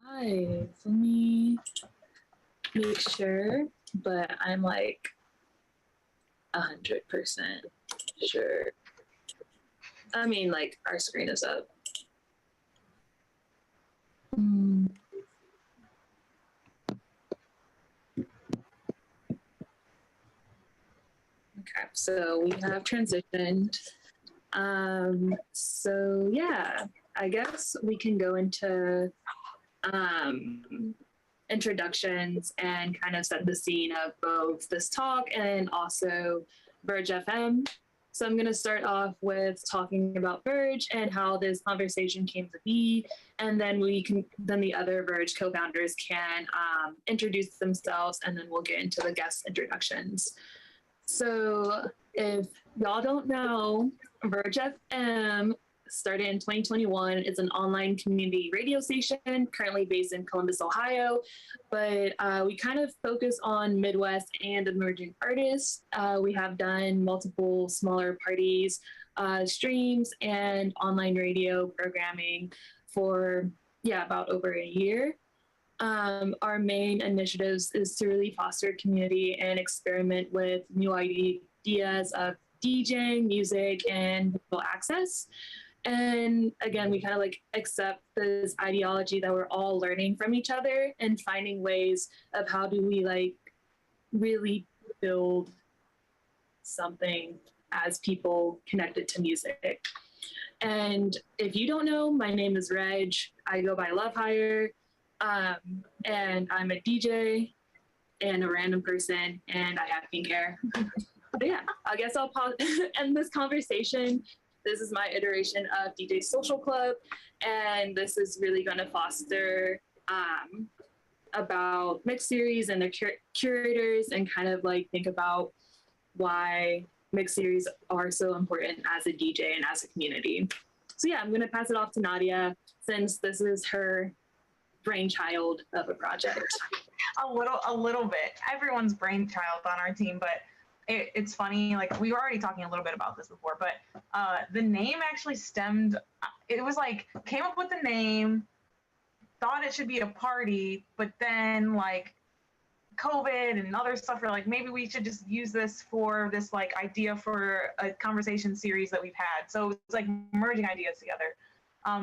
Hi, let me make sure, but I'm like 100% sure. I mean, like our screen is up. Okay, so we have transitioned. So yeah, I guess we can go into introductions and kind of set the scene of both this talk and also Verge FM. So I'm going to start off with talking about Verge and how this conversation came to be, and then then the other Verge co-founders can introduce themselves, and then we'll get into the guest introductions. So if y'all don't know, Verge FM started in 2021. It's an online community radio station currently based in Columbus, Ohio, but we kind of focus on Midwest and emerging artists. We have done multiple smaller parties, streams, and online radio programming for, about over a year. Our main initiatives is to really foster community and experiment with new ideas of DJing, music, and visual access. And again, we kind of like accept this ideology that we're all learning from each other and finding ways of how do we like really build something as people connected to music. And if you don't know, my name is Reg. I go by Love Hire. And I'm a DJ and a random person, and I have pink hair. But yeah, I guess I'll end this conversation. This is my iteration of DJ Social Club, and this is really going to foster about mixed series and their curators, and kind of like think about why mixed series are so important as a DJ and as a community. So yeah, I'm going to pass it off to Nadia, since this is her brainchild of a project. A little bit. Everyone's brainchild on our team, but it's funny. Like, we were already talking a little bit about this before, but the name actually stemmed. It was like, came up with the name, thought it should be a party, but then like COVID and other stuff were like, maybe we should just use this for this like idea for a conversation series that we've had. So it's like merging ideas together.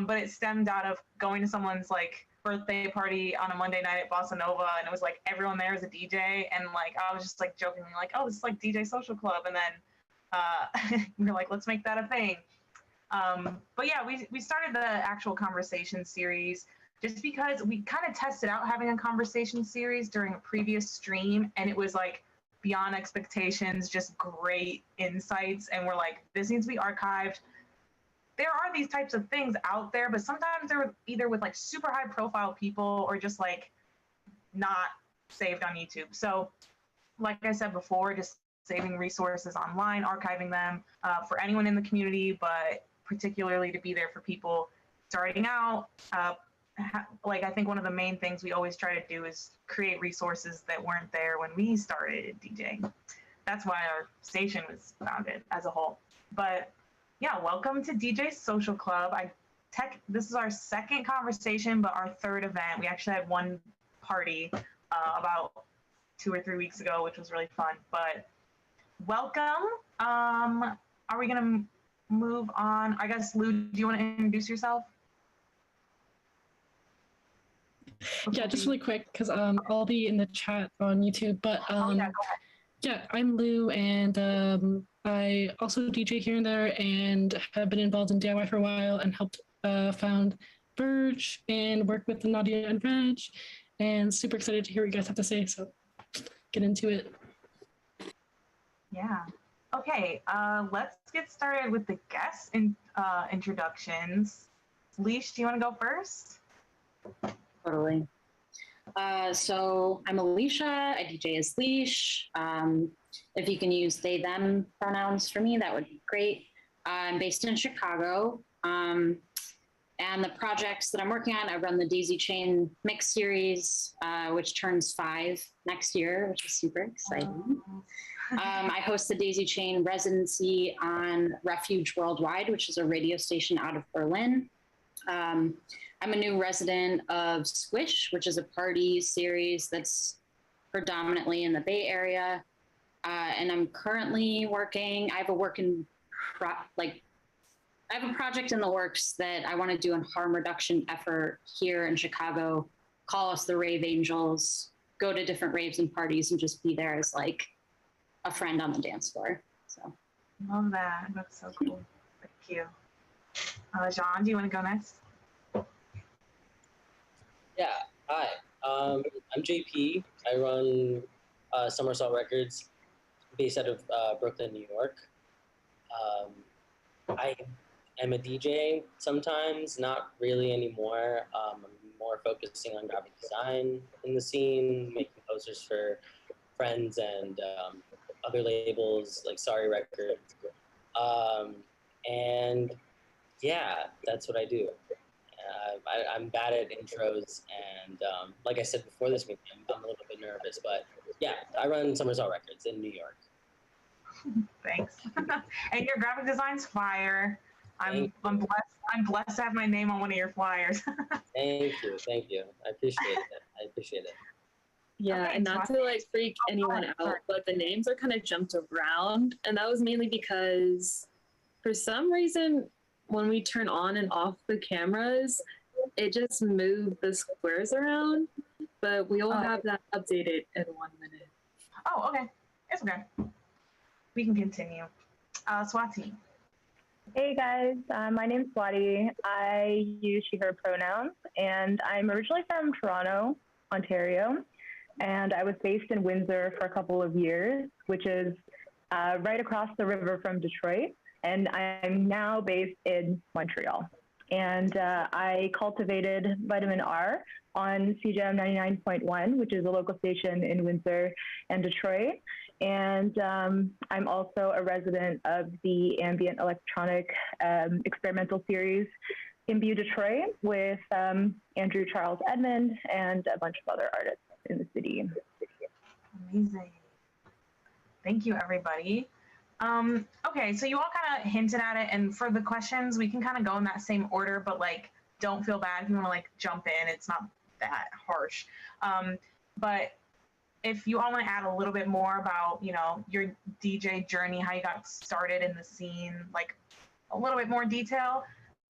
But it stemmed out of going to someone's like birthday party on a Monday night at Bossa Nova, and it was like everyone there is a DJ, and like I was just like jokingly like, oh, this is like DJ Social Club, and then we were like, let's make that a thing. But yeah, we started the actual conversation series just because we kind of tested out having a conversation series during a previous stream, and it was like beyond expectations, just great insights, and we're like, this needs to be archived. There are these types of things out there, but sometimes they're either with like super high profile people or just like not saved on YouTube. So like I said before, just saving resources online, archiving them for anyone in the community, but particularly to be there for people starting out. Like, I think one of the main things we always try to do is create resources that weren't there when we started DJing. That's why our station was founded as a whole. But yeah, welcome to DJ Social Club. This is our second conversation, but our third event. We actually had one party about 2 or 3 weeks ago, which was really fun. But welcome. Are we gonna move on? I guess, Lou, do you want to introduce yourself? Yeah, just really quick, because I'll be in the chat on YouTube. But go ahead. Yeah, I'm Lou, and I also DJ here and there, and have been involved in DIY for a while, and helped found Verge and work with Nadia and Reg, and super excited to hear what you guys have to say. So get into it. Yeah. Okay. Let's get started with the guest introductions. Leash, do you want to go first? Totally. So I'm Alicia. I DJ as Leash. If you can use they, them pronouns for me, that would be great. I'm based in Chicago. And the projects that I'm working on, I run the Daisychain mix series, which turns 5 next year, which is super exciting. I host the Daisychain residency on Refuge Worldwide, which is a radio station out of Berlin. I'm a new resident of Squish, which is a party series that's predominantly in the Bay Area. And I'm currently working, I have a I have a project in the works that I want to do a harm reduction effort here in Chicago, call us the Rave Angels, go to different raves and parties and just be there as like a friend on the dance floor. So Love that. That's so cool. Thank you. John, do you want to go next? Yeah, hi. I'm JP. I run Somersault Records based out of Brooklyn, New York. I am a DJ sometimes, not really anymore. I'm more focusing on graphic design in the scene, making posters for friends and other labels like Sorry Records. And yeah, that's what I do. I'm bad at intros, and like I said before this meeting, I'm a little bit nervous, but yeah, I run Somersault Records in New York. Thanks. And your graphic design's fire. I'm blessed to have my name on one of your flyers. Thank you. I appreciate it. Yeah, Okay, and not to like freak anyone out, but the names are kind of jumped around, and that was mainly because for some reason when we turn on and off the cameras, it just moved the squares around, but we will have that updated in 1 minute. Oh, okay. It's okay. We can continue. Swati. Hey guys, my name's Swati. I use she, her pronouns, and I'm originally from Toronto, Ontario, and I was based in Windsor for a couple of years, which is right across the river from Detroit, and I'm now based in Montreal. And I cultivated vitamin R on CJM 99.1, which is a local station in Windsor and Detroit. And I'm also a resident of the ambient electronic experimental series Imbue Detroit with Andrew Charles Edmond and a bunch of other artists in the city. Amazing. Thank you, everybody. Okay, so you all kind of hinted at it, and for the questions, we can kind of go in that same order, but like, don't feel bad if you want to like jump in. It's not that harsh. But if you all want to add a little bit more about, you know, your DJ journey, how you got started in the scene, like a little bit more detail,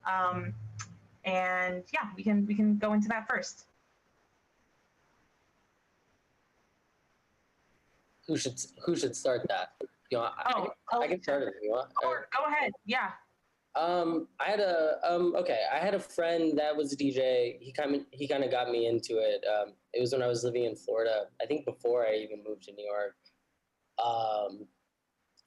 and yeah, we can go into that first. Who should start that? You know, I can start it if you want. Or go ahead. Yeah. I had a friend that was a DJ. He kind of got me into it. It was when I was living in Florida. I think before I even moved to New York.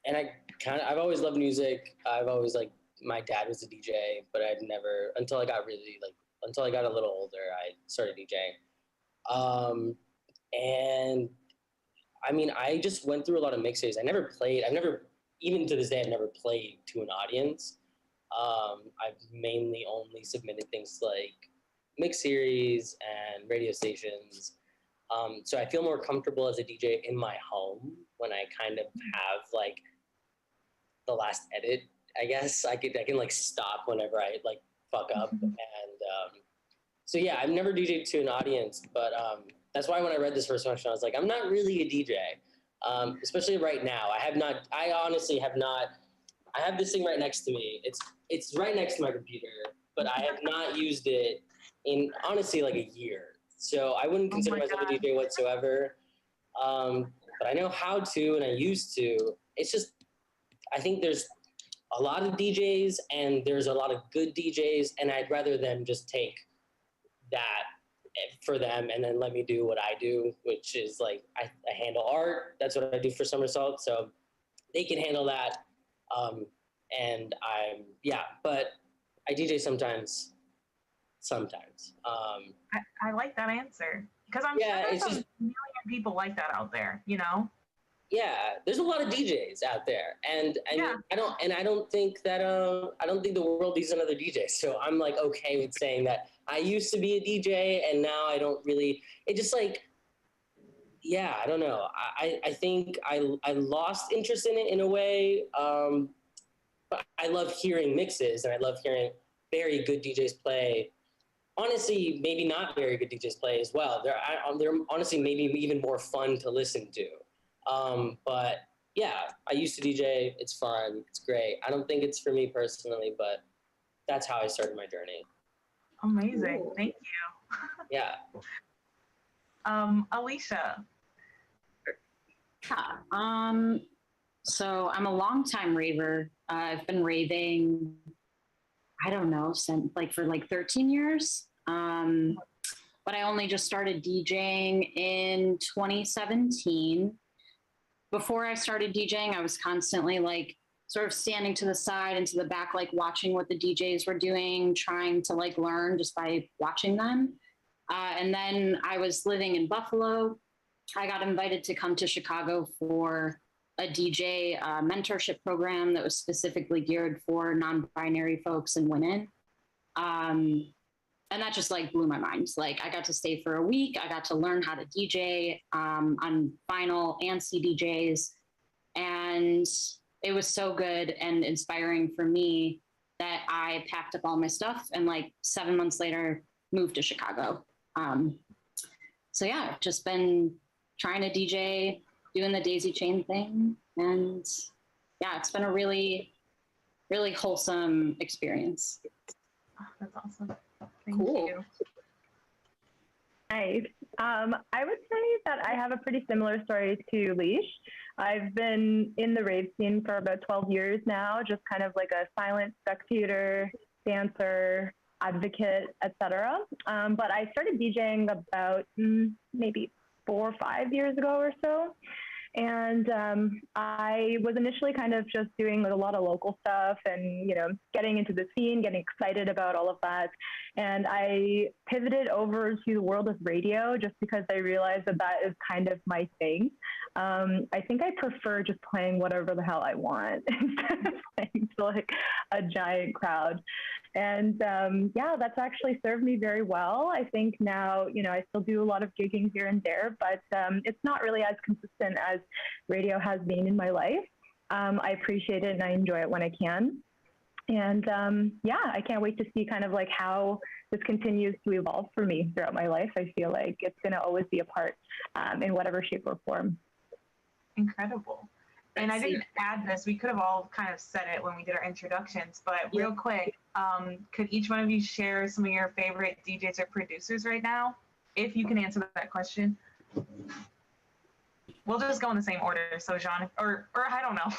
And I've always loved music. I've always my dad was a DJ, but I'd never until I got a little older, I started DJing. And I mean, I just went through a lot of mixes. Even to this day, I've never played to an audience. I've mainly only submitted things like mix series and radio stations. So I feel more comfortable as a DJ in my home when I kind of have like the last edit, I guess. I can like stop whenever I like fuck up. And so yeah, I've never DJed to an audience, but that's why when I read this first question, I was like, I'm not really a DJ, especially right now. I honestly have not. I have this thing right next to me. It's right next to my computer, but I have not used it in honestly like a year. So I wouldn't consider myself a DJ whatsoever. But I know how to, and I used to. It's just, I think there's a lot of DJs and there's a lot of good DJs, and I'd rather them just take that for them and then let me do what I do, which is like, I handle art. That's what I do for Somersault. So they can handle that. But I DJ sometimes. I like that answer because I'm sure there's a million people like that out there, you know? Yeah, there's a lot of DJs out there, and I don't think the world needs another DJ. So I'm like okay with saying that I used to be a DJ and now I don't really. It just like, yeah, I don't know. I think I lost interest in it in a way. But I love hearing mixes and I love hearing very good DJs play. Honestly, maybe not very good DJs play as well. They're honestly maybe even more fun to listen to. But yeah, I used to DJ. It's fun. It's great. I don't think it's for me personally, but that's how I started my journey. Amazing. Cool. Thank you. Yeah. Alicia. Yeah. So I'm a longtime raver. I've been raving, I don't know, since for 13 years. But I only just started DJing in 2017. Before I started DJing, I was constantly sort of standing to the side and to the back, watching what the DJs were doing, trying to learn just by watching them. And then I was living in Buffalo. I got invited to come to Chicago for a DJ mentorship program that was specifically geared for non-binary folks and women. And that just blew my mind. I got to stay for a week. I got to learn how to DJ on vinyl and CDJs. And it was so good and inspiring for me that I packed up all my stuff and 7 months later moved to Chicago. So yeah, I've just been trying to DJ, doing the Daisychain thing. And yeah, it's been a really, really wholesome experience. Oh, that's awesome. Thank you. Nice. I would say that I have a pretty similar story to Leash. I've been in the rave scene for about 12 years now, just kind of like a silent spectator, dancer, advocate, etc. But I started DJing about maybe 4 or 5 years ago or so. And I was initially kind of just doing a lot of local stuff and, getting into the scene, getting excited about all of that. And I pivoted over to the world of radio just because I realized that that is kind of my thing. I think I prefer just playing whatever the hell I want instead of playing to a giant crowd. And yeah, that's actually served me very well. I think now, I still do a lot of gigging here and there, but it's not really as consistent as radio has been in my life. I appreciate it and I enjoy it when I can. And yeah, I can't wait to see kind of how this continues to evolve for me throughout my life. I feel like it's going to always be a part in whatever shape or form. Incredible. And I didn't add this. We could have all kind of said it when we did our introductions, but real quick, could each one of you share some of your favorite DJs or producers right now? If you can answer that question. We'll just go in the same order. So Jean, or I don't know.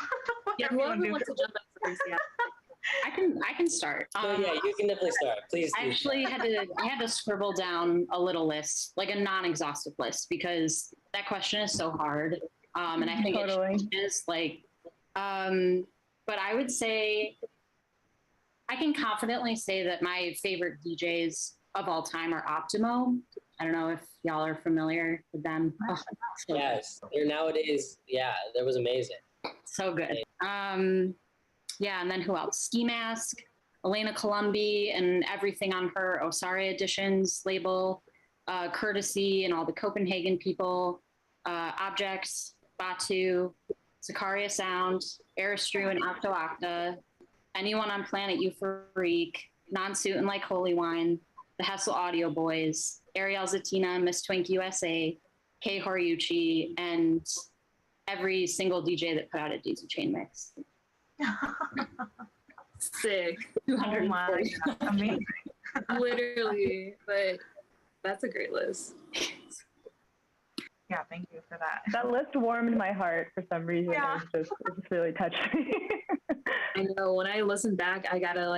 Yeah, whoever wants to jump in first, yeah. I can start. Yeah, you can definitely start. Please. I actually had to scribble down a little list, a non-exhaustive list, because that question is so hard. And I think totally. It is but I would say I can confidently say that my favorite DJs of all time are Optimo. I don't know if y'all are familiar with them. Oh, so yes, they're nowadays. Yeah, that was amazing. So good. Yeah, and then who else? Ski Mask, Elena Colombi, and everything on her Osari Editions label, Courtesy, and all the Copenhagen people, Objects, Batu, Sicaria Sound, Aristru and Octo Octa, anyone on Planet Euphorique, Non-Suit and Like Holy Wine, the Hessel Audio Boys, Ariel Zatina, Miss Twink USA, Kei Horiuchi, and every single DJ that put out a Daisychain mix. Sick. 240. Amazing. Literally, but that's a great list. Yeah, thank you for that. That list warmed my heart for some reason. Yeah. It just really touched me. I know when I listen back, I gotta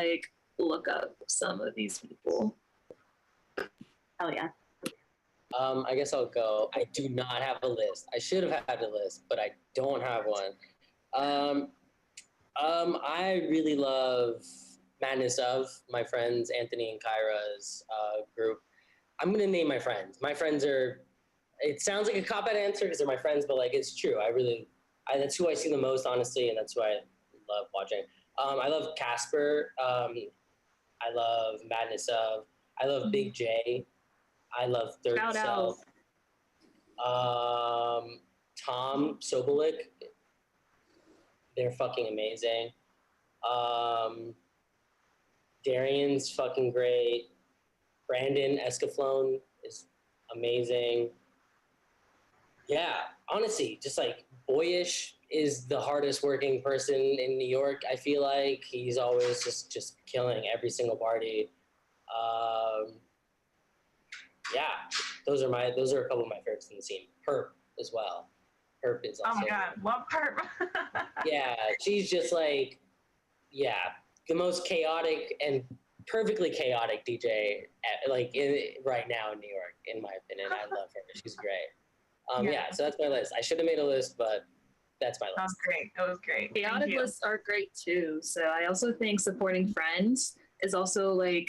look up some of these people. Hell yeah. I guess I'll go. I do not have a list. I should have had a list, but I don't have one. I really love Madness of, my friends Anthony and Kyra's group. I'm gonna name my friends. My friends are. It sounds like a cop-out answer because they're my friends, but it's true. That's who I see the most, honestly, and that's who I love watching. I love Casper. I love Madness of. I love Big J. I love Third Shout Self. Tom Sobolik. They're fucking amazing. Darian's fucking great. Brandon Escaflone is amazing. Yeah, honestly, just like Boyish is the hardest working person in New York. I feel like he's always just killing every single party. Yeah, those are a couple of my favorites in the scene. Perp as well. Perp is also. Oh my god, love Perp. Yeah, she's just like, yeah, the most chaotic and perfectly chaotic DJ right now in New York, in my opinion. I love her. She's great. Yeah, so that's my list. I should have made a list, but that's my list. That was great. That was great. Chaotic lists are great too. So I also think supporting friends is also like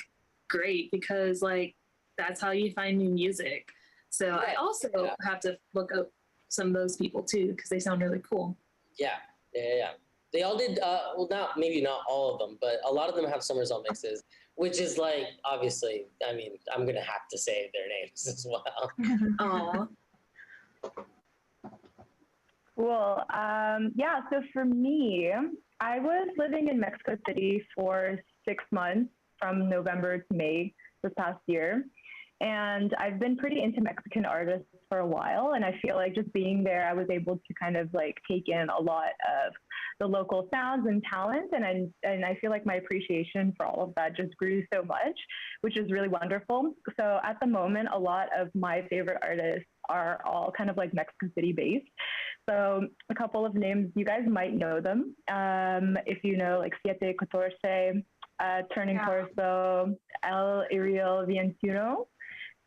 great because like that's how you find new music. So I also have to look up some of those people too because they sound really cool. Yeah. They all did. Well, maybe not all of them, but a lot of them have Somersault mixes, which is like obviously. I mean, I'm gonna have to say their names as well. Aww. Cool. Yeah, so for me, I was living in Mexico City for 6 months from November to May this past year. And I've been pretty into Mexican artists for a while. And I feel like just being there, I was able to kind of like take in a lot of the local sounds and talent. And I feel like my appreciation for all of that just grew so much, which is really wonderful. So at the moment, a lot of my favorite artists are all kind of like Mexico City based. So a couple of names, you guys might know them. If you know like Siete Catorce, Turning Torso, El Iriel Vientuno,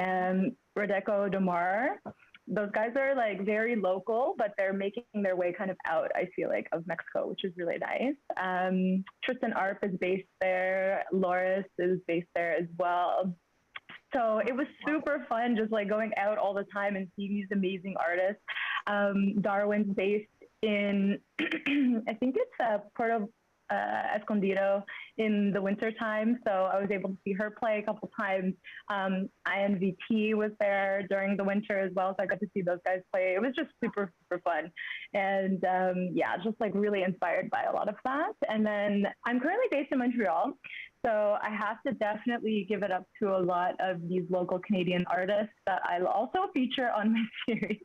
and Rodeco Domar. Those guys are like very local, but they're making their way kind of out, I feel like, of Mexico, which is really nice. Tristan Arp is based there. Loris is based there as well. So it was super fun just like going out all the time and seeing these amazing artists. Darwin's based in, I think it's Puerto Escondido in the winter time. So I was able to see her play a couple times. INVT was there during the winter as well. So I got to see those guys play. It was just super, super fun. And yeah, just like really inspired by a lot of that. And then I'm currently based in Montreal. So I have to definitely give it up to a lot of these local Canadian artists that I'll also feature on my series.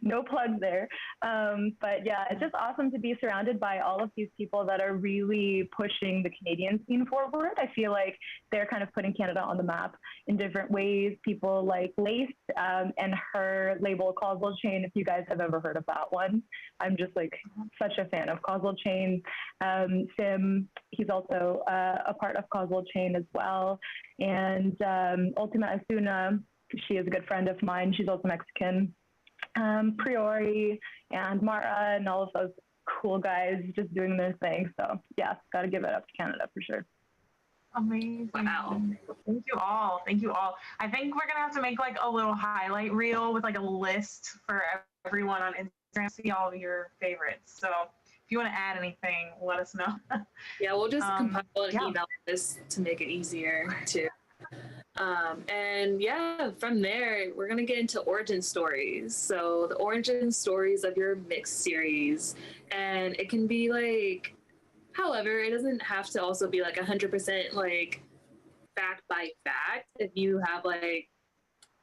No plug there. But yeah, it's just awesome to be surrounded by all of these people that are really pushing the Canadian scene forward. I feel like they're kind of putting Canada on the map in different ways. People like Lace and her label Causal Chain, if you guys have ever heard of that one. I'm just like such a fan of Causal Chain. Sim, he's also a part of Causal Chain as well. And Ultima Asuna, she is a good friend of mine. She's also Mexican. Priori and Mara and all of those cool guys just doing their thing. So yeah, got to give it up to Canada for sure. Amazing. Wow. Thank you all. Thank you all. I think we're going to have to make like a little highlight reel with like a list for everyone on Instagram, see all of your favorites. So if you want to add anything, let us know. Yeah, we'll just compile an email list to make it easier too. And yeah, from there, we're going to get into origin stories. So the origin stories of your mixed series. And it can be like, however, it doesn't have to also be like 100% like fact by fact. If you have like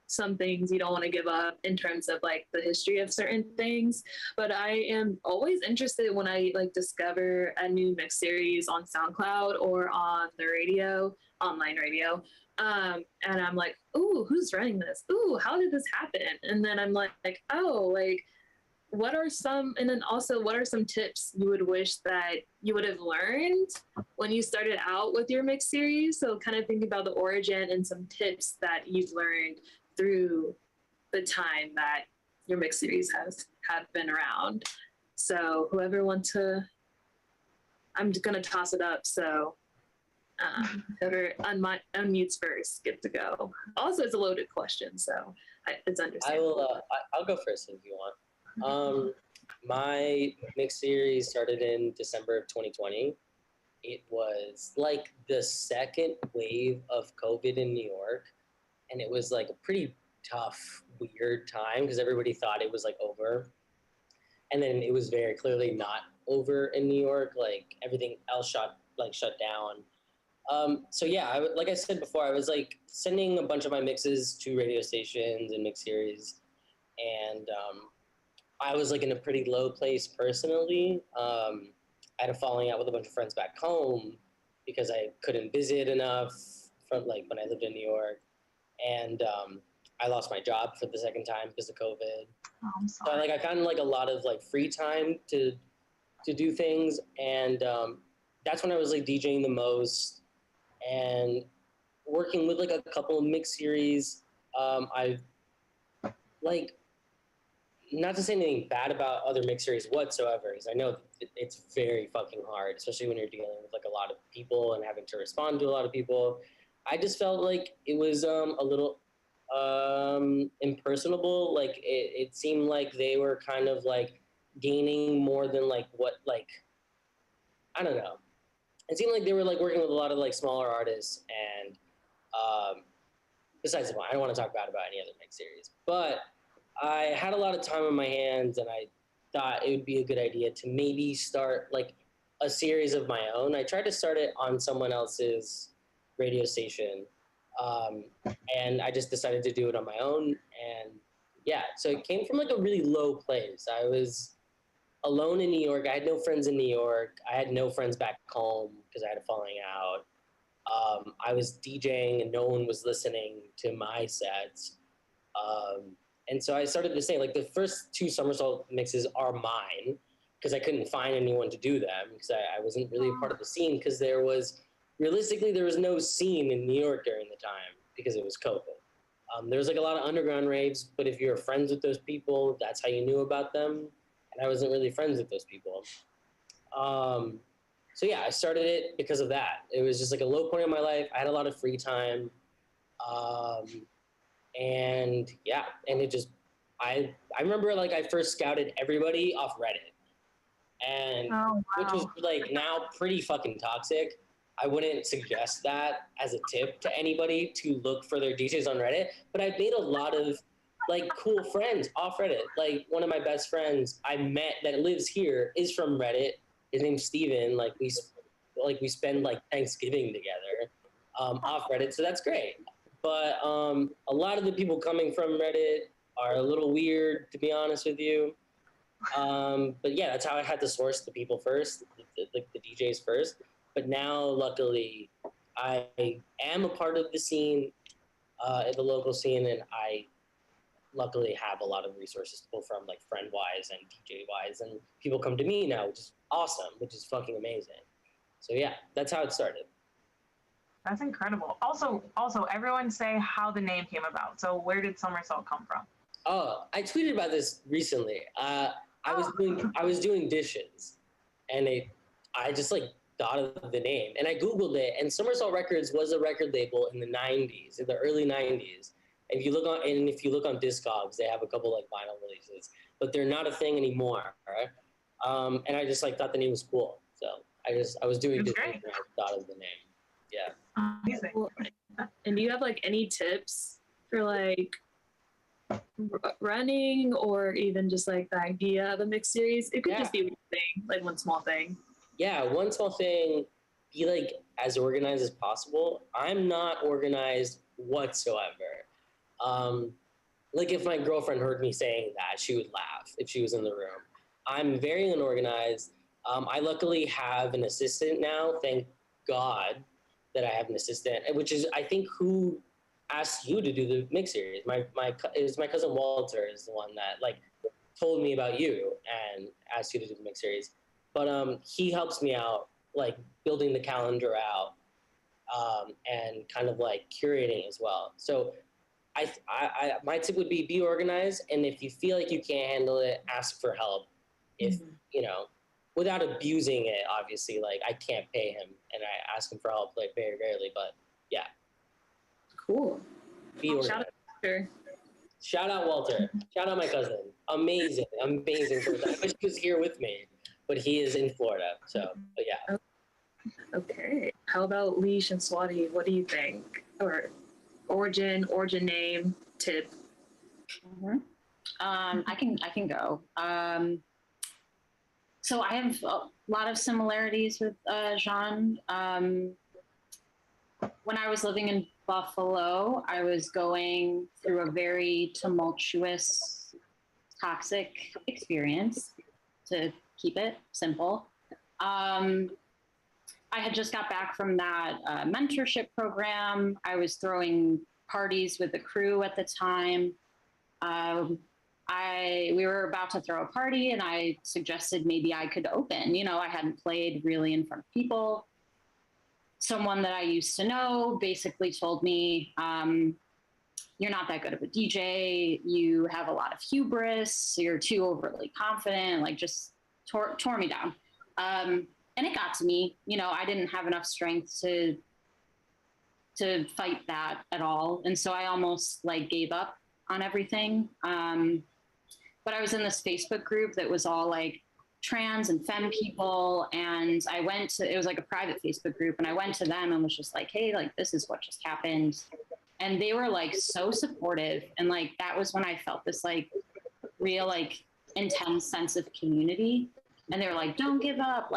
some things you don't want to give up in terms of like the history of certain things. But I am always interested when I like discover a new mix series on SoundCloud or on the radio, online radio. And I'm like, ooh, who's running this? Ooh, how did this happen? And then I'm like, oh, like, what are some tips you would wish that you would have learned when you started out with your mix series? So kind of think about the origin and some tips that you've learned through the time that your mix series have been around. So whoever wants to, I'm just gonna toss it up. So whoever unmutes first gets to go. Also, it's a loaded question, so it's understandable. I'll go first if you want. My mix series started in December of 2020. It was like the second wave of COVID in New York, and it was like a pretty tough, weird time because everybody thought it was like over, and then it was very clearly not over in New York. Like everything else shut down. So yeah, like I said before, I was like sending a bunch of my mixes to radio stations and mix series, and I was like in a pretty low place personally. I had a falling out with a bunch of friends back home because I couldn't visit enough from like when I lived in New York, and I lost my job for the second time because of COVID. Oh, I'm So sorry. like I found like a lot of like free time to do things, and that's when I was like DJing the most and working with like a couple of mix series. I've like, not to say anything bad about other mix series whatsoever, because I know it's very fucking hard, especially when you're dealing with like a lot of people and having to respond to a lot of people. I just felt like it was a little impersonable. Like it seemed like they were kind of like gaining more than like what, like, I don't know. It seemed like they were like working with a lot of like smaller artists, and besides the point, I don't want to talk bad about any other mix series, but I had a lot of time on my hands, and I thought it would be a good idea to maybe start like a series of my own. I tried to start it on someone else's radio station, and I just decided to do it on my own. And yeah, so it came from like a really low place. I was alone in New York. I had no friends in New York. I had no friends back home because I had a falling out. I was DJing and no one was listening to my sets. And so I started to say, like, the first two Somersault mixes are mine because I couldn't find anyone to do them because I wasn't really a part of the scene, because realistically, there was no scene in New York during the time because it was COVID. There was like a lot of underground raves, but if you were friends with those people, that's how you knew about them. And I wasn't really friends with those people. So yeah, I started it because of that. It was just like a low point in my life. I had a lot of free time. And yeah, and it just, I remember like I first scouted everybody off Reddit, and which was like now pretty fucking toxic. I wouldn't suggest that as a tip to anybody to look for their DJs on Reddit, but I've made a lot of like cool friends off Reddit. Like one of my best friends I met that lives here is from Reddit. His name's Steven. Like we spend like Thanksgiving together off Reddit, so that's great. But a lot of the people coming from Reddit are a little weird, to be honest with you. But yeah, that's how I had to source the people first, like the DJs first. But now, luckily, I am a part of the scene, the local scene, and I luckily have a lot of resources to pull from, like friend-wise and DJ-wise, and people come to me now, which is awesome, which is fucking amazing. So yeah, that's how it started. That's incredible. Also, everyone say how the name came about. So where did Somersault come from? Oh, I tweeted about this recently. I was doing dishes, and I just like thought of the name, and I Googled it, and Somersault Records was a record label in the 90s, in the early 90s. And if you look on Discogs, they have a couple like vinyl releases, but they're not a thing anymore. Right? And I just like thought the name was cool, so I was doing dishes and I thought of the name. Yeah. Amazing. And do you have like any tips for like running or even just like the idea of a mixed series? It could just be one thing, like one small thing. Yeah, one small thing. Be like as organized as possible. I'm not organized whatsoever. Like if my girlfriend heard me saying that, she would laugh if she was in the room. I'm very unorganized. I luckily have an assistant now. Thank God that I have an assistant, which is, I think, who asked you to do the mix series. It was my cousin Walter is the one that like told me about you and asked you to do the mix series. But he helps me out, like building the calendar out, and kind of like curating as well. So my tip would be organized, and if you feel like you can't handle it, ask for help. If you know, without abusing it, obviously. Like I can't pay him, and I ask him for help like very rarely. But yeah, cool. Be organized. Shout out Walter. Shout out my cousin. Amazing person. I wish he was here with me, but he is in Florida. So, but yeah. Okay. How about Leash and Swati? What do you think? Or origin name, tip? Mm-hmm. I can go. So I have a lot of similarities with Jean. when I was living in Buffalo, I was going through a very tumultuous, toxic experience, to keep it simple. I had just got back from that mentorship program. I was throwing parties with the crew at the time. We were about to throw a party, and I suggested maybe I could open. I hadn't played really in front of people. Someone that I used to know basically told me, you're not that good of a DJ. You have a lot of hubris. You're too overly confident. Like, just tore me down. And it got to me. I didn't have enough strength to fight that at all. And so I almost gave up on everything. But I was in this Facebook group that was all trans and femme people. And it was a private Facebook group. And I went to them and was just like, hey, this is what just happened. And they were so supportive. And that was when I felt this real intense sense of community. And they were like, don't give up,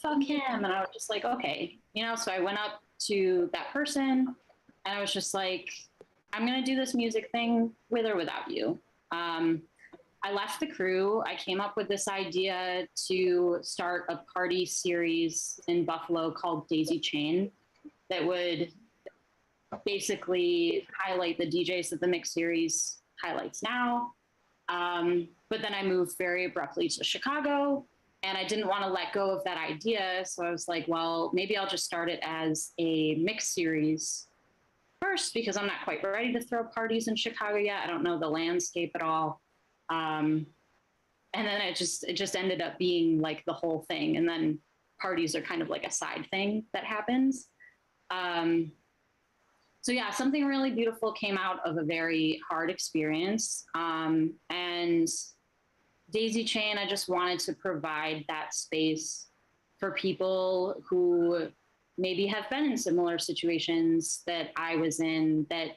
fuck him. And I was just like, okay, so I went up to that person and I was just like, I'm going to do this music thing with or without you. I left the crew. I came up with this idea to start a party series in Buffalo called Daisychain that would basically highlight the DJs that the Mix series highlights now. But then I moved very abruptly to Chicago, and I didn't want to let go of that idea. So I was like, well, maybe I'll just start it as a Mix series first, because I'm not quite ready to throw parties in Chicago yet. I don't know the landscape at all. And then it just ended up being the whole thing. And then parties are kind of a side thing that happens. So yeah, something really beautiful came out of a very hard experience. And Daisychain, I just wanted to provide that space for people who maybe have been in similar situations that I was in, that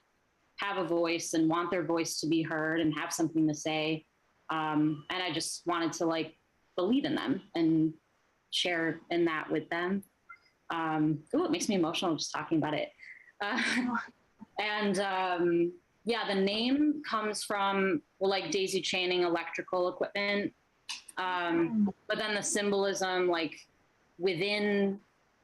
have a voice and want their voice to be heard and have something to say. And I just wanted to believe in them and share in that with them. It makes me emotional just talking about it. Yeah, the name comes from daisy chaining electrical equipment. But then the symbolism, within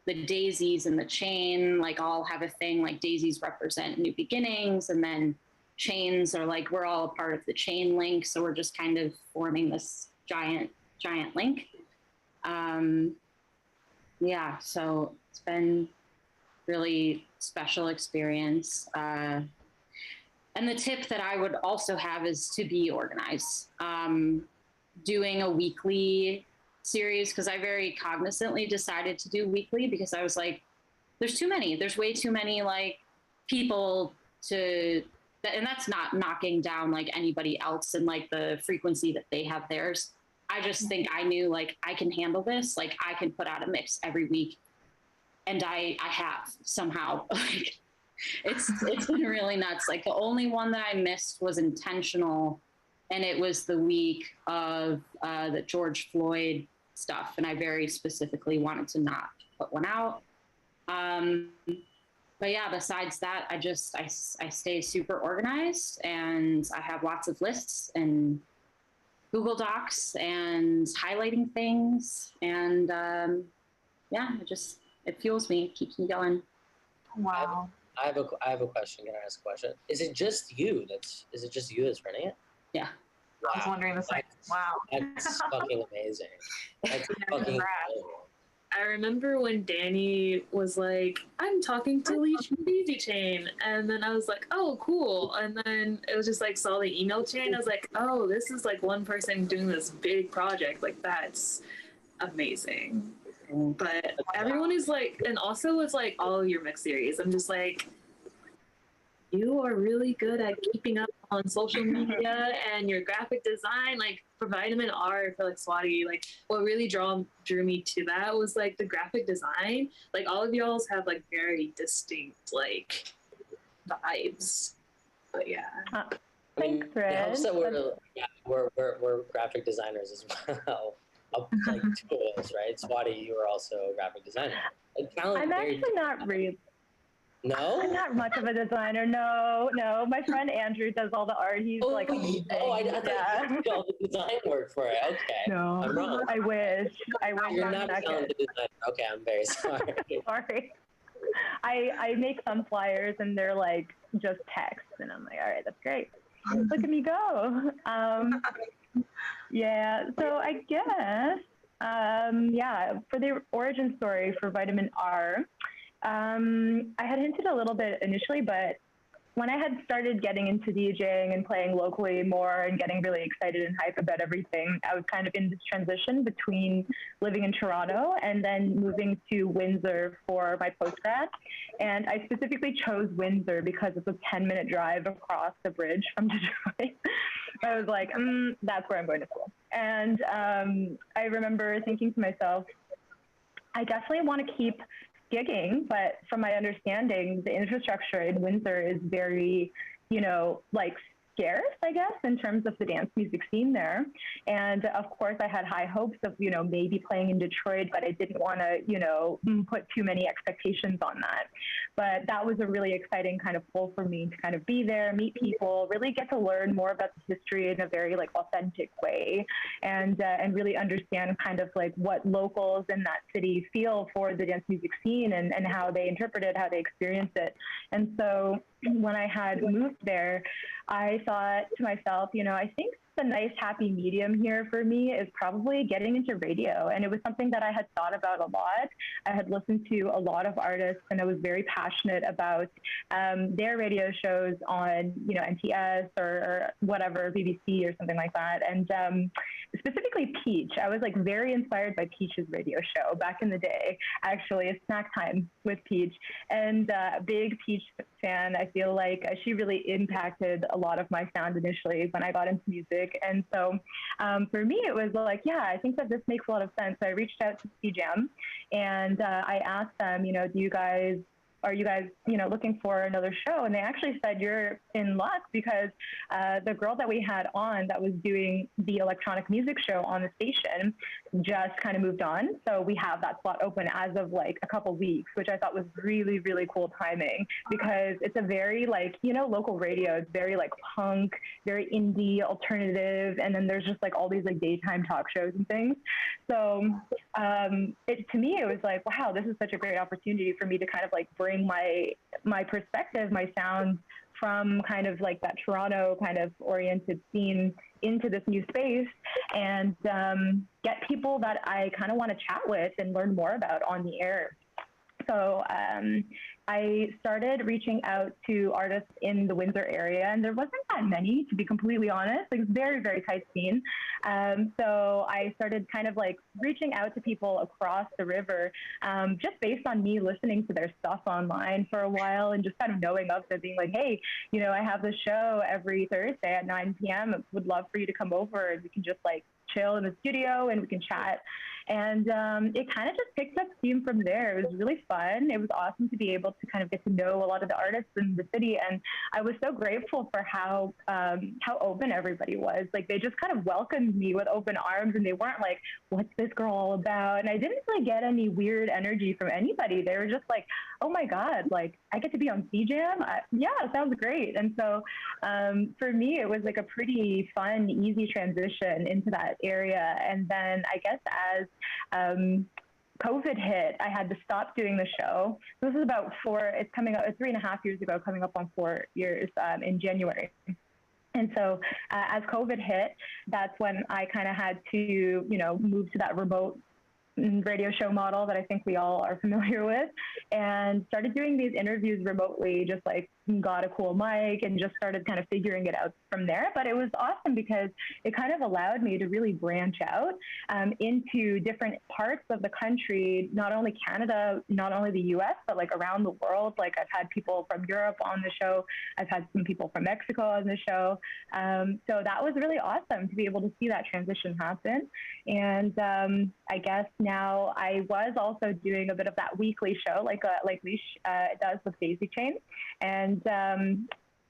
the daisies and the chain, all have a thing. Daisies represent new beginnings, and then chains are we're all a part of the chain link. So we're just kind of forming this giant link. Yeah, so it's been really special experience. And the tip that I would also have is to be organized. Doing a weekly series, because I very cognizantly decided to do weekly, because I was like, there's way too many people and that's not knocking down anybody else and the frequency that they have theirs. I just think I knew I can handle this. I can put out a mix every week. And I have somehow. It's been really nuts. The only one that I missed was intentional, and it was the week of the George Floyd stuff, and I very specifically wanted to not put one out. But yeah, besides that, I stay super organized, and I have lots of lists and Google Docs and highlighting things, and yeah, it fuels me, it keeps me going. Wow. I have a question. Can I ask a question? Is it just you that's running it? Yeah. Wow. I was wondering the same. Wow. That's fucking amazing. That's fucking amazing. I remember when Danny was like, I'm talking to Leech from Daisychain. And then I was like, oh, cool. And then it was just saw the email chain. I was like, oh, this is one person doing this big project. That's amazing. But everyone is and also it's all of your mix series. I'm just you are really good at keeping up on social media and your graphic design, for Vitamin R, for Swati, what really drew me to that was the graphic design. All of y'all's have very distinct vibes. But yeah. Thanks, Fred. It helps that we're graphic designers as well. Tools, right? Swati, you are also a graphic designer. I'm actually not really. No? I'm not much of a designer. No. My friend Andrew does all the art. He's like amazing. I thought you did all the design work for it. Okay. No, I'm wrong. I wish. You're not a talented designer. Okay, I'm very sorry. Sorry. I make some flyers and they're like just text, and I'm like, all right, that's great. Look at me go. Yeah. So I guess, for the origin story for vitamin R, I had hinted a little bit initially, but when I had started getting into DJing and playing locally more and getting really excited and hype about everything, I was kind of in this transition between living in Toronto and then moving to Windsor for my postgrad. And I specifically chose Windsor because it's a 10-minute drive across the bridge from Detroit. I was like, that's where I'm going to school. And I remember thinking to myself, I definitely want to keep gigging, but from my understanding, the infrastructure in Windsor is very, like scarce, I guess, in terms of the dance music scene there. And of course, I had high hopes of, maybe playing in Detroit, but I didn't want to, put too many expectations on that. But that was a really exciting kind of pull for me to kind of be there, meet people, really get to learn more about the history in a very like authentic way, and really understand kind of like what locals in that city feel for the dance music scene and how they interpret it, how they experience it. And so when I had moved there, I thought to myself, I think the nice happy medium here for me is probably getting into radio. And it was something that I had thought about a lot. I had listened to a lot of artists, and I was very passionate about their radio shows on, NTS or whatever, BBC or something like that. And specifically Peach. I was like very inspired by Peach's radio show back in the day, actually, a snack time with Peach. And big Peach fan. I feel like she really impacted a lot of my sound initially when I got into music. And so for me, it was like, yeah, I think that this makes a lot of sense. So I reached out to CJAM and I asked them, are you guys, looking for another show? And they actually said, you're in luck because the girl that we had on that was doing the electronic music show on the station just kind of moved on. So we have that slot open as of like a couple weeks, which I thought was really, really cool timing because it's a very like, local radio. It's very like punk, very indie, alternative. And then there's just like all these like daytime talk shows and things. So to me, it was like, wow, this is such a great opportunity for me to kind of like bring my perspective, my sound from kind of like that Toronto kind of oriented scene into this new space and get people that I kind of want to chat with and learn more about on the air. So I started reaching out to artists in the Windsor area, and there wasn't that many, to be completely honest. Like, very, very tight scene. So I started kind of like reaching out to people across the river, just based on me listening to their stuff online for a while and just kind of knowing of them, being like, hey, I have this show every Thursday at 9 p.m. Would love for you to come over and we can just like chill in the studio and we can chat. And it kind of just picked up steam from there. It was really fun. It was awesome to be able to kind of get to know a lot of the artists in the city. And I was so grateful for how open everybody was. Like, they just kind of welcomed me with open arms, and they weren't like, what's this girl all about? And I didn't really get any weird energy from anybody. They were just like, oh my God, like, I get to be on CJAM? Yeah, sounds great. And so for me, it was like a pretty fun, easy transition into that area. And then I guess as COVID hit, I had to stop doing the show. This is about 3.5 years ago, coming up on 4 years in January. And so as COVID hit, that's when I kind of had to, move to that remote radio show model that I think we all are familiar with, and started doing these interviews remotely, just like got a cool mic and just started kind of figuring it out from there. But it was awesome because it kind of allowed me to really branch out into different parts of the country, not only Canada, not only the US, but like around the world. Like, I've had people from Europe on the show. I've had some people from Mexico on the show. So that was really awesome to be able to see that transition happen. And I guess now I was also doing a bit of that weekly show, like Leash does with Daisychain. And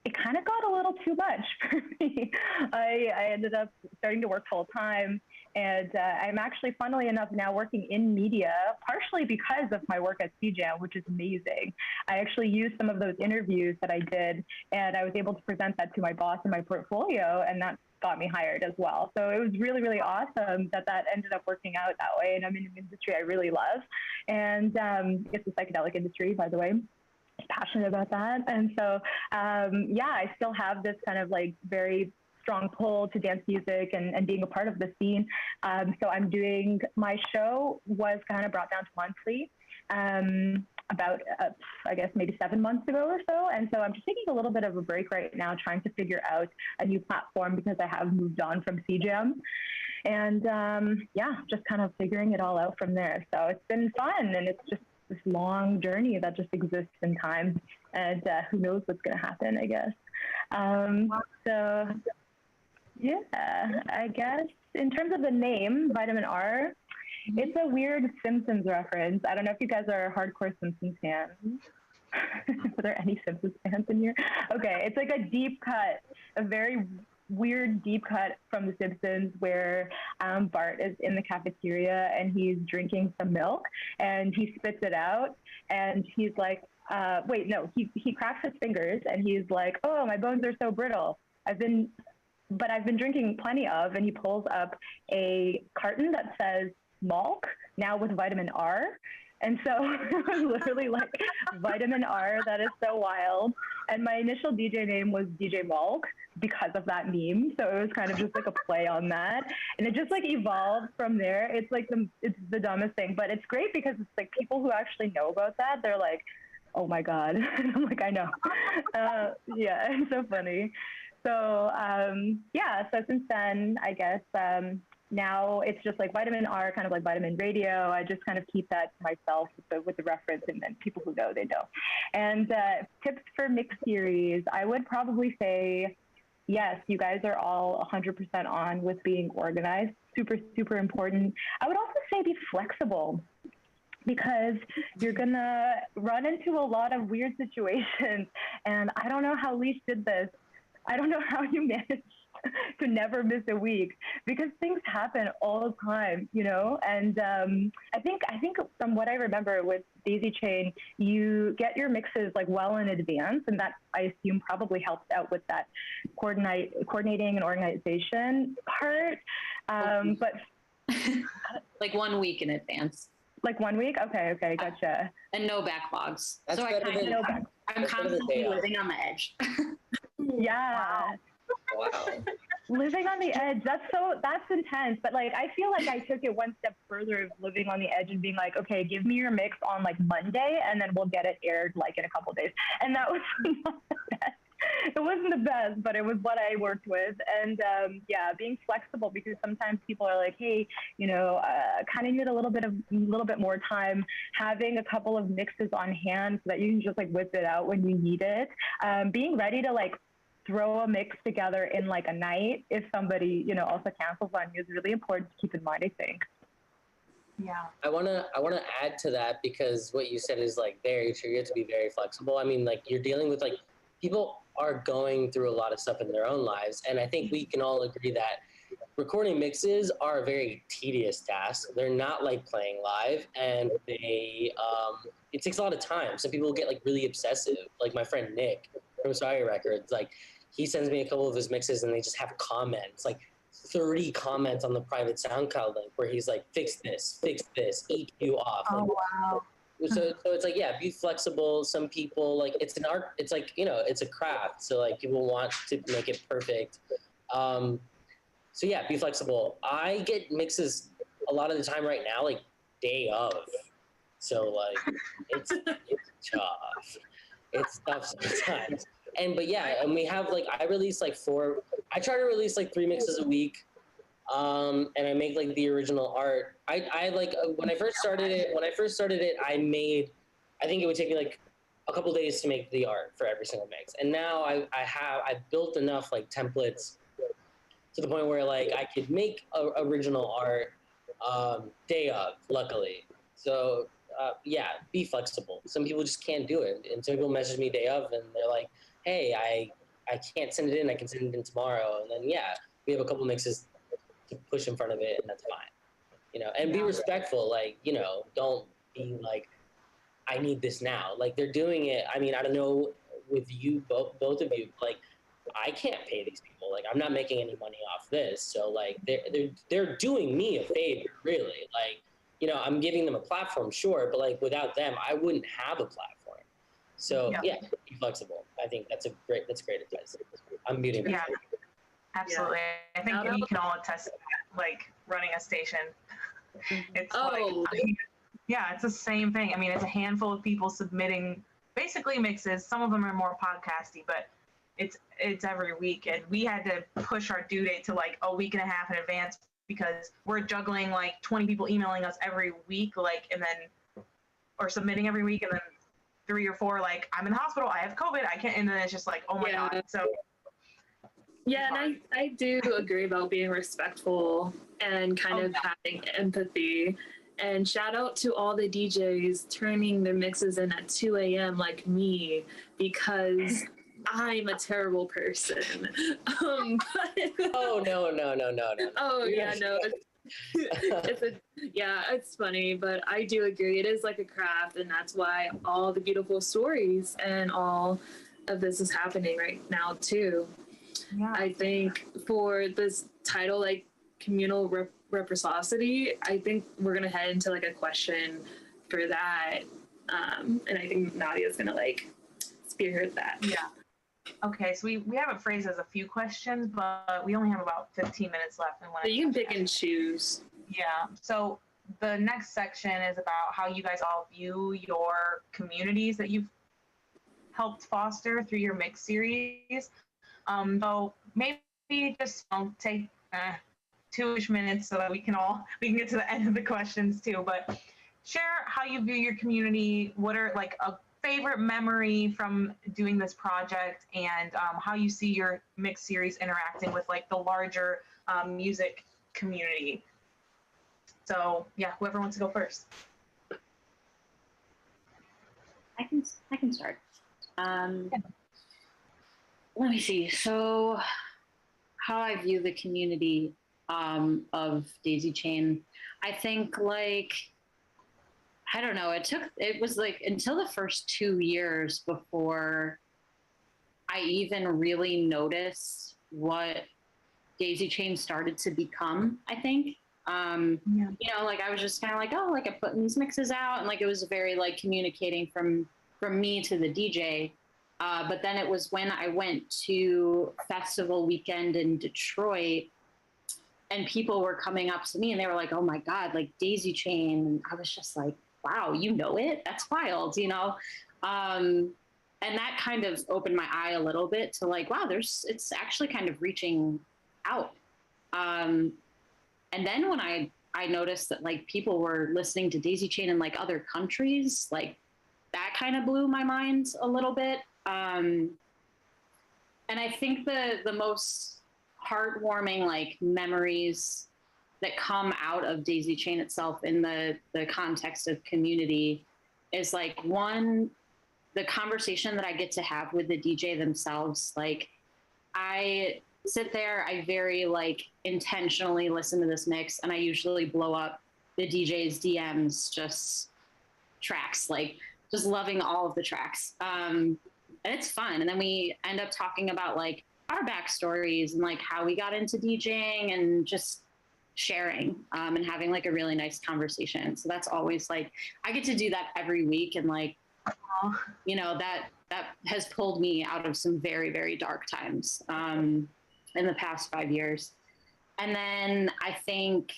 it kind of got a little too much for me. I ended up starting to work full time And I'm actually, funnily enough, now working in media, partially because of my work at CJAM, which is amazing. I actually used some of those interviews that I did, and I was able to present that to my boss in my portfolio, and that got me hired as well. So it was really, really awesome that ended up working out that way. And I'm in an industry I really love. And it's the psychedelic industry, by the way. I'm passionate about that. And so, yeah, I still have this kind of like very strong pull to dance music and being a part of the scene. So I'm doing, my show was kind of brought down to monthly about, I guess, maybe 7 months ago or so. And so I'm just taking a little bit of a break right now, trying to figure out a new platform because I have moved on from CJAM. And yeah, just kind of figuring it all out from there. So it's been fun, and it's just this long journey that just exists in time. And who knows what's going to happen, I guess. So yeah, I guess in terms of the name, Vitamin R, it's a weird Simpsons reference. I don't know if you guys are hardcore Simpsons fans. Are there any Simpsons fans in here? Okay, it's like a deep cut, a very weird deep cut from The Simpsons where Bart is in the cafeteria and he's drinking some milk and he spits it out and he's like, wait, no, he cracks his fingers and he's like, oh, my bones are so brittle. I've been drinking plenty of, and he pulls up a carton that says Malk, now with vitamin R. And so it was literally like Vitamin R. That is so wild. And my initial DJ name was DJ Malk because of that meme. So it was kind of just like a play on that. And it just like evolved from there. It's like it's the dumbest thing, but it's great because it's like people who actually know about that, they're like, oh my God. I'm like, I know. Yeah, it's so funny. So yeah, so since then, I guess now it's just like Vitamin R, kind of like Vitamin Radio. I just kind of keep that to myself with the reference, and then people who know, they know. And tips for mix series, I would probably say, yes, you guys are all 100% on with being organized. Super, super important. I would also say be flexible, because you're gonna run into a lot of weird situations. And I don't know how Leash did this. I don't know how you managed to never miss a week, because things happen all the time, you know? And I think from what I remember with Daisychain, you get your mixes like well in advance, and that I assume probably helps out with that coordinating and organization part. But like 1 week in advance. Like 1 week? Okay, gotcha. And no backlogs. That's so I'm constantly living on the edge. Yeah. Wow. Living on the edge, that's intense. But like, I feel like I took it one step further of living on the edge and being like, okay, give me your mix on like Monday, and then we'll get it aired like in a couple of days. And that was not the best. It wasn't the best, but it was what I worked with. And yeah, being flexible, because sometimes people are like, hey, you know, kind of need a little bit more time. Having a couple of mixes on hand so that you can just like whip it out when you need it. Being ready to like throw a mix together in like a night if somebody, you know, also cancels on you is really important to keep in mind, I think. Yeah. I wanna add to that, because what you said is like very true. You have to be very flexible. I mean, like, you're dealing with like, people are going through a lot of stuff in their own lives, and I think we can all agree that recording mixes are a very tedious task. They're not like playing live, and they it takes a lot of time. Some people get like really obsessive. Like my friend Nick from Sorry Records, like, he sends me a couple of his mixes and they just have comments, like 30 comments on the private SoundCloud link where he's like, fix this, EQ off. Oh, like, wow. So it's like, yeah, be flexible. Some people, like, it's an art, it's like, you know, it's a craft. So like, people want to make it perfect. So yeah, be flexible. I get mixes a lot of the time right now, like day of. So like, it's tough. It's tough sometimes. But yeah, and we have like, I try to release like 3 mixes a week. And I make like the original art. I like, when I first started it, I think it would take me like a couple days to make the art for every single mix. And now I've built enough like templates to the point where like I could make original art day of, luckily. So yeah, be flexible. Some people just can't do it. And some people message me day of and they're like, hey, I can't send it in. I can send it in tomorrow. And then yeah, we have a couple mixes to push in front of it, and that's fine. And be respectful. Like, don't be like, I need this now. Like, they're doing it. I mean, I don't know with you, both of you, like, I can't pay these people. Like, I'm not making any money off this. So like, they're doing me a favor, really. Like, I'm giving them a platform, sure, but like without them, I wouldn't have a platform. So yeah, be flexible. I think that's great advice. I'm muting. Yeah, absolutely. I think we can all attest to that, like running a station. It's it's the same thing. I mean, it's a handful of people submitting basically mixes. Some of them are more podcasty, but it's every week, and we had to push our due date to like a week and a half in advance because we're juggling like 20 people emailing us every week, like, and then or submitting every week, and then 3 or 4 like, I'm in the hospital, I have COVID, I can't, and then it's just like, oh my god. So yeah, and I do agree about being respectful and kind of having empathy. And shout out to all the DJs turning their mixes in at 2 a.m. like me, because I'm a terrible person. Oh, no. Oh, yeah, no. It's funny, but I do agree. It is like a craft, and that's why all the beautiful stories and all of this is happening right now, too. Yeah. I think for this title, like Communal Reciprocity, I think we're going to head into like a question for that. And I think Nadia's going to like spearhead that. Yeah. Okay, so we have it phrased as a few questions, but we only have about 15 minutes left. So you can pick and choose. Yeah. So the next section is about how you guys all view your communities that you've helped foster through your mix series. So maybe just take 2-ish minutes so that we can get to the end of the questions too. But share how you view your community. What are like a favorite memory from doing this project, and how you see your mix series interacting with like the larger music community. So yeah, whoever wants to go first. I can start. Let me see. So how I view the community of Daisychain, I think like, I don't know, it was like until the first 2 years before I even really noticed what Daisychain started to become, I think. Like I was just kind of like, oh, like I'm putting these mixes out, and like it was very like communicating from me to the DJ. But then it was when I went to festival weekend in Detroit, and people were coming up to me and they were like, oh my God, like Daisychain. And I was just like, wow, you know it? That's wild, And that kind of opened my eye a little bit to like, wow, it's actually kind of reaching out. And then when I noticed that like people were listening to Daisychain in like other countries, like that kind of blew my mind a little bit. And I think the most heartwarming like memories that come out of Daisychain itself in the context of community is like, one, the conversation that I get to have with the DJ themselves. Like I sit there, I very like intentionally listen to this mix, and I usually blow up the DJ's DMs, just tracks, like just loving all of the tracks. And it's fun. And then we end up talking about like our backstories and like how we got into DJing, and just sharing and having like a really nice conversation. So that's always like, I get to do that every week. And like, that has pulled me out of some very, very dark times in the past 5 years. And then I think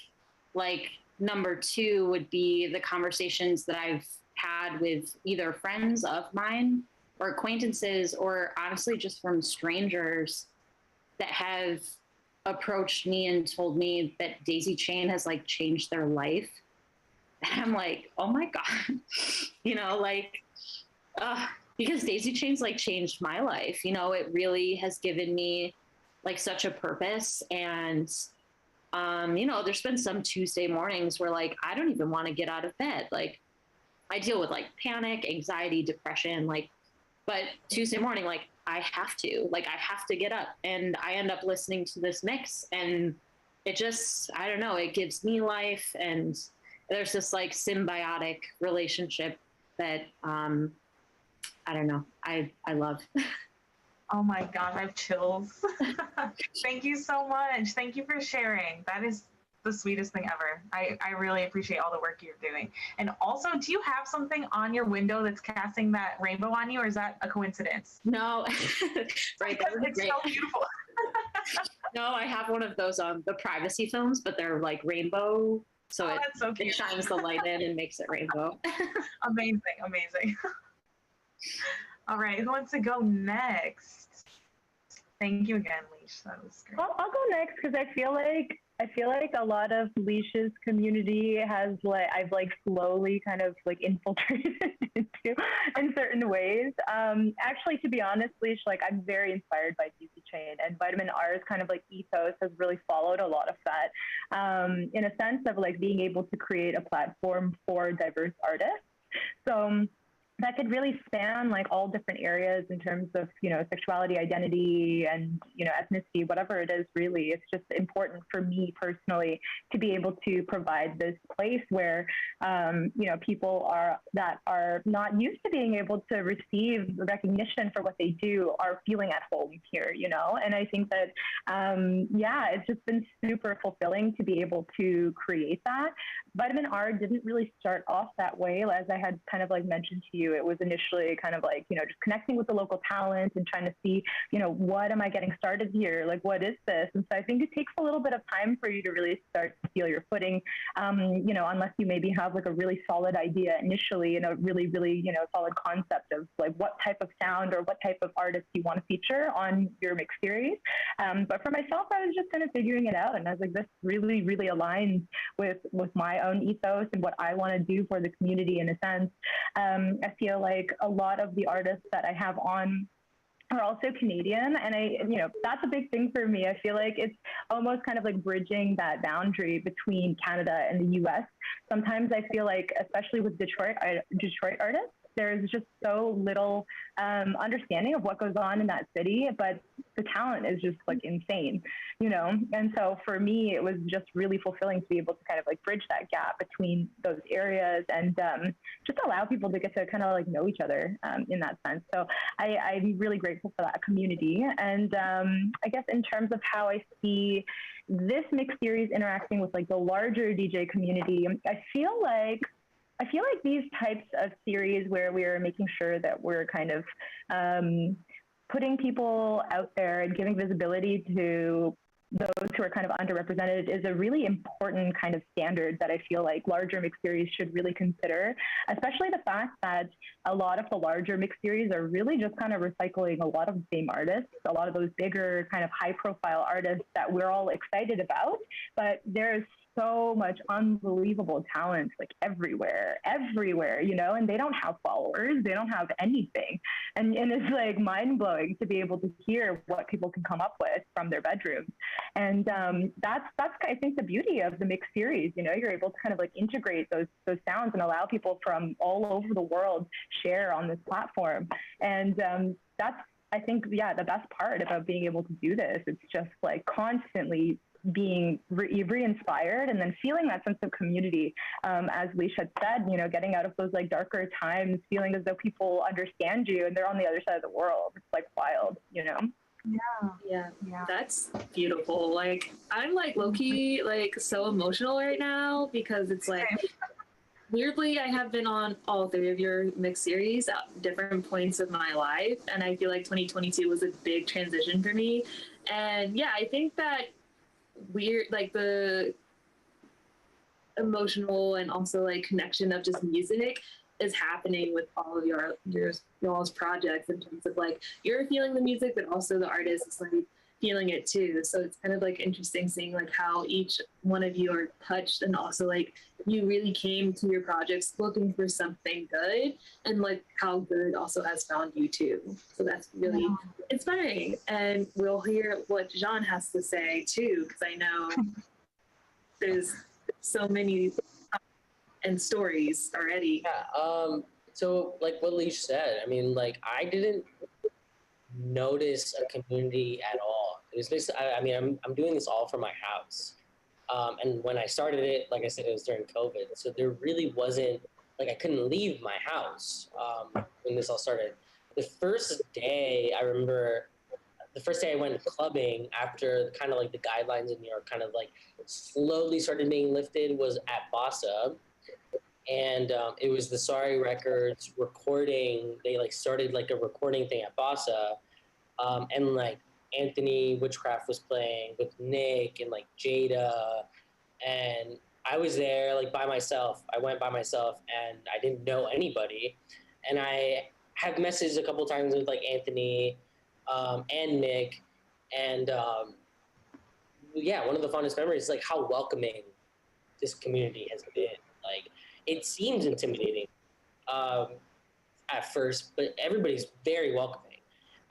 like number 2 would be the conversations that I've had with either friends of mine or acquaintances, or honestly just from strangers that have approached me and told me that Daisychain has like changed their life. And I'm like, oh my God, because Daisychain's like changed my life. It really has given me like such a purpose. And, there's been some Tuesday mornings where like, I don't even want to get out of bed. Like I deal with like panic, anxiety, depression, but Tuesday morning, like I have to get up, and I end up listening to this mix, and it just, I don't know, it gives me life, and there's this like symbiotic relationship that I don't know, I love. Oh my God, I have chills. Thank you so much. Thank you for sharing. That is the sweetest thing ever. I really appreciate all the work you're doing. And also, do you have something on your window that's casting that rainbow on you, or is that a coincidence? No, right, that It's great. so beautiful. No, I have one of those the privacy films, but they're like rainbow, so That's so it cute. shines the light in and makes it rainbow. Amazing, amazing. All right, who wants to go next? Thank you again, Leash. That was great. I'll go next because I feel like a lot of Leash's community has I've slowly kind of infiltrated into in certain ways. Actually, to be honest, Leash, I'm very inspired by Daisychain, and Vitamin R's kind of ethos has really followed a lot of that, in a sense of being able to create a platform for diverse artists. So that could really span all different areas in terms of sexuality, identity, and ethnicity, whatever it is. Really, it's just important for me personally to be able to provide this place where people that are not used to being able to receive recognition for what they do are feeling at home here. And I think that it's just been super fulfilling to be able to create that. Vitamin R didn't really start off that way, as I had kind of mentioned to you. It was initially kind of just connecting with the local talent and trying to see, what am I getting started here? What is this? And so I think it takes a little bit of time for you to really start to feel your footing, unless you maybe have a really solid idea initially and a really, really, solid concept of what type of sound or what type of artist you want to feature on your mix series. But for myself, I was just kind of figuring it out. And I was this really, really aligns with my own ethos and what I want to do for the community in a sense. I feel a lot of the artists that I have on are also Canadian, and that's a big thing for me. I feel it's almost kind of bridging that boundary between Canada and the US. Sometimes I feel especially with Detroit artists, there's just so little understanding of what goes on in that city, but the talent is just insane, And so for me, it was just really fulfilling to be able to kind of bridge that gap between those areas and just allow people to get to kind of know each other in that sense. So I'm really grateful for that community. And I guess in terms of how I see this mixed series interacting with the larger DJ community, I feel like these types of series where we're making sure that we're kind of putting people out there and giving visibility to those who are kind of underrepresented is a really important kind of standard that I feel larger mixed series should really consider, especially the fact that a lot of the larger mixed series are really just kind of recycling a lot of the same artists, a lot of those bigger kind of high profile artists that we're all excited about, but there's so much unbelievable talent everywhere, and they don't have followers, they don't have anything. And it's mind blowing to be able to hear what people can come up with from their bedrooms. And that's I think the beauty of the mixed series, you're able to kind of integrate those sounds and allow people from all over the world share on this platform. And that's, I think, the best part about being able to do this. It's just constantly being re-inspired and then feeling that sense of community, as Leash had said, getting out of those darker times, feeling as though people understand you and they're on the other side of the world. It's wild, Yeah, that's beautiful. I'm low-key so emotional right now because it's weirdly, I have been on all three of your mix series at different points of my life, and I feel 2022 was a big transition for me. And yeah, I think that the emotional and also connection of just music is happening with all of y'all's projects in terms of you're feeling the music, but also the artist is feeling it too. So it's kind of interesting seeing how each one of you are touched, and also you really came to your projects looking for something good, and how good also has found you too. So that's really inspiring. And we'll hear what Jean has to say too, because I know there's so many and stories already. Yeah. So what Leash said, I mean, I didn't notice a community at all. It was basically, I'm doing this all from my house. And when I started it, like I said, it was during COVID. So there really wasn't, like I couldn't leave my house when this all started. The first day, I remember the first day I went clubbing after kind of like the guidelines in New York kind of like slowly started being lifted was at Bossa. And it was the Sorry Records recording. They like started like a recording thing at Bossa. And like Anthony Witchcraft was playing with Nick and like Jada. And I was there like by myself. I went by myself and I didn't know anybody. And I have messaged a couple times with like Anthony and Nick. And yeah, one of the fondest memories is like how welcoming this community has been. Like, it seems intimidating at first, but everybody's very welcoming.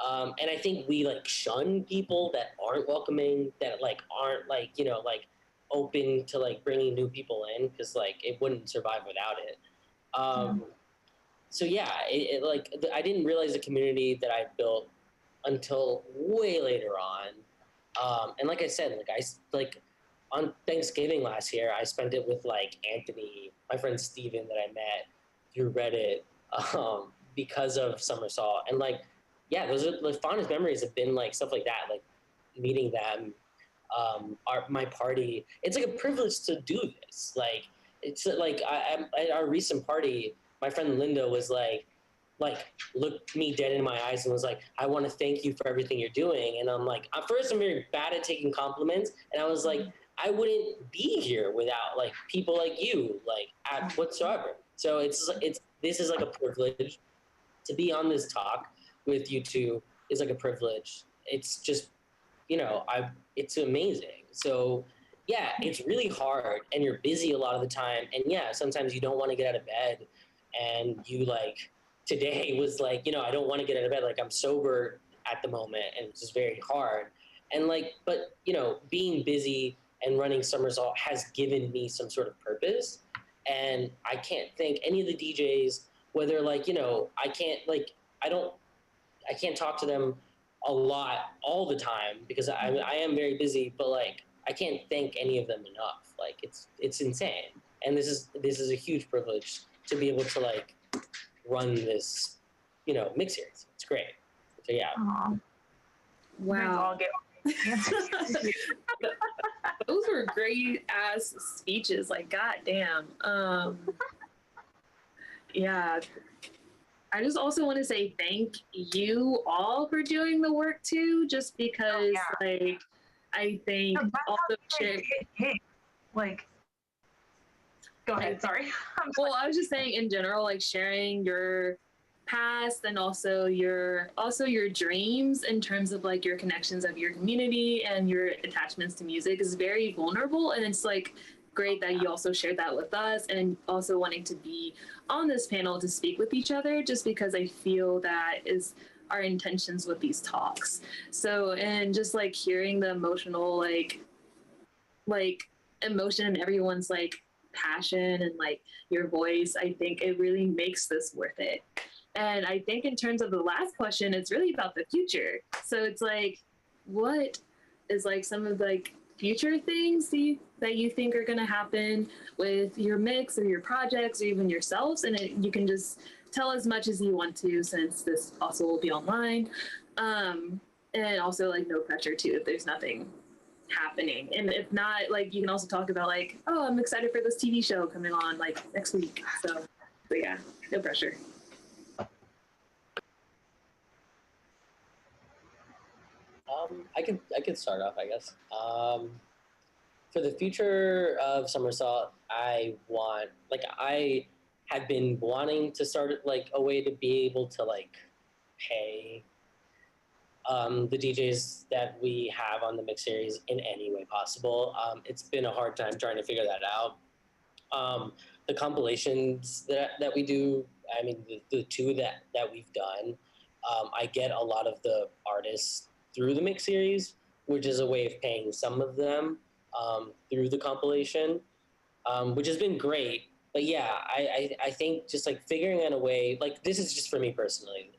And I think we like shun people that aren't welcoming, that like aren't like, you know, like open to like bringing new people in, because like it wouldn't survive without it. So yeah, like I didn't realize the community that I built until way later on. And like I said, like I like on Thanksgiving last year, I spent it with like Anthony, my friend Steven that I met through Reddit because of Somersault. And like, yeah, those are the fondest memories have been like stuff like that, like meeting them, my party. It's like a privilege to do this. Like, it's like at our recent party, my friend Linda was like looked me dead in my eyes and was like, I want to thank you for everything you're doing. And I'm like, at first I'm very bad at taking compliments. And I was like, I wouldn't be here without like people like you, like at whatsoever. So this is like a privilege to be on this talk with you two is like a privilege. It's just, you know, it's amazing. So yeah, it's really hard and you're busy a lot of the time. And yeah, sometimes you don't want to get out of bed and you like, today was like, you know, I don't want to get out of bed. Like I'm sober at the moment and it's just very hard. And like, but you know, being busy and running Somersault has given me some sort of purpose. And I can't thank any of the DJs, whether like, you know, I can't talk to them a lot all the time because I am very busy, but like, I can't thank any of them enough. Like it's insane. And this is a huge privilege to be able to like run this, you know, mix series. It's great. So yeah. Aww. Wow. Those were great ass speeches. Like, goddamn. Yeah. I just also want to say thank you all for doing the work too, just because like I think all the shit. Like, go ahead. Sorry. Well, I was just saying in general, like sharing your past and also your dreams in terms of like your connections of your community and your attachments to music is very vulnerable, and it's like great that you also shared that with us, and also wanting to be on this panel to speak with each other, just because I feel that is our intentions with these talks. So, and just like hearing the emotional like emotion in everyone's like passion and like your voice, I think it really makes this worth it. And I think in terms of the last question, it's really about the future. So it's like, what is like some of the like future things that you think are going to happen with your mix or your projects or even yourselves? And you can just tell as much as you want to, since this also will be online. And also like no pressure too if there's nothing happening. And if not, like you can also talk about like, oh, I'm excited for this TV show coming on like next week. So yeah, no pressure. I could start off, I guess. For the future of Somersault, I had been wanting to start like a way to be able to like pay the DJs that we have on the mix series in any way possible. It's been a hard time trying to figure that out. The compilations that we do, I mean, the two that we've done, I get a lot of the artists through the mix series, which is a way of paying some of them through the compilation, which has been great. But yeah, I think just like figuring out a way, like this is just for me personally,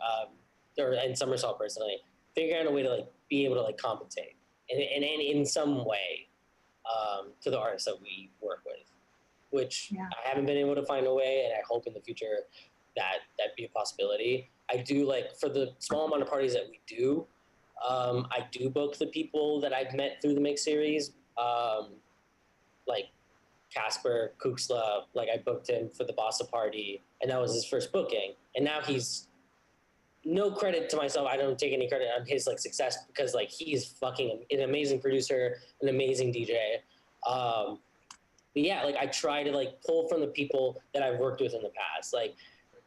and Somersault personally, figuring out a way to like be able to like compensate in some way to the artists that we work with, which I haven't been able to find a way, and I hope in the future that be a possibility. I do, like, for the small amount of parties that we do, I do book the people that I've met through the mix series, like Casper Kuxla. Like, I booked him for the Bossa party, and that was his first booking, and now he's, no credit to myself, I don't take any credit on his like success, because like he's fucking an amazing producer, an amazing DJ. But yeah, like I try to like pull from the people that I've worked with in the past. Like,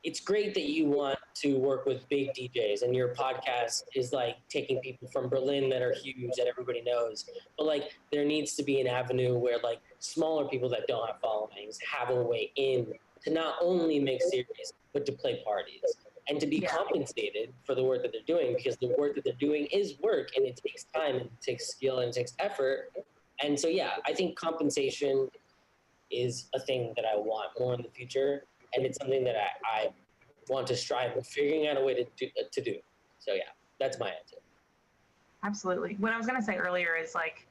it's great that you want to work with big DJs, and your podcast is like taking people from Berlin that are huge, that everybody knows. But like, there needs to be an avenue where like smaller people that don't have followings have a way in to not only make series, but to play parties and to be compensated for the work that they're doing, because the work that they're doing is work, and it takes time, and it takes skill, and it takes effort. And so, yeah, I think compensation is a thing that I want more in the future, and it's something that I want to strive with figuring out a way to do. So yeah, that's my answer. Absolutely. What I was gonna say earlier is like,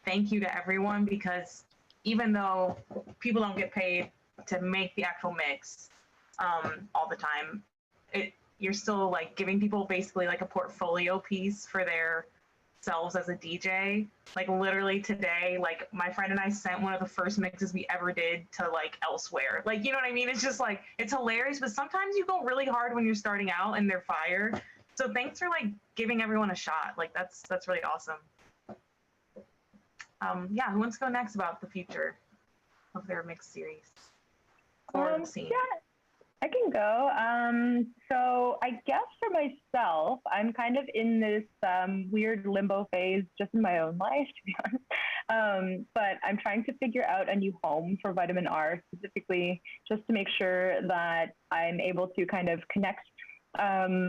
thank you to everyone, because even though people don't get paid to make the actual mix all the time, you're still like giving people basically like a portfolio piece for their selves as a DJ. Like literally today, like my friend and I sent one of the first mixes we ever did to like elsewhere. Like, you know what I mean? It's just like, it's hilarious, but sometimes you go really hard when you're starting out and they're fire. So thanks for like giving everyone a shot. Like that's really awesome. Yeah, who wants to go next about the future of their mix series or scene? Yeah, I can go. So I guess for myself, I'm kind of in this weird limbo phase just in my own life, to be honest. But I'm trying to figure out a new home for Vitamin R, specifically just to make sure that I'm able to kind of connect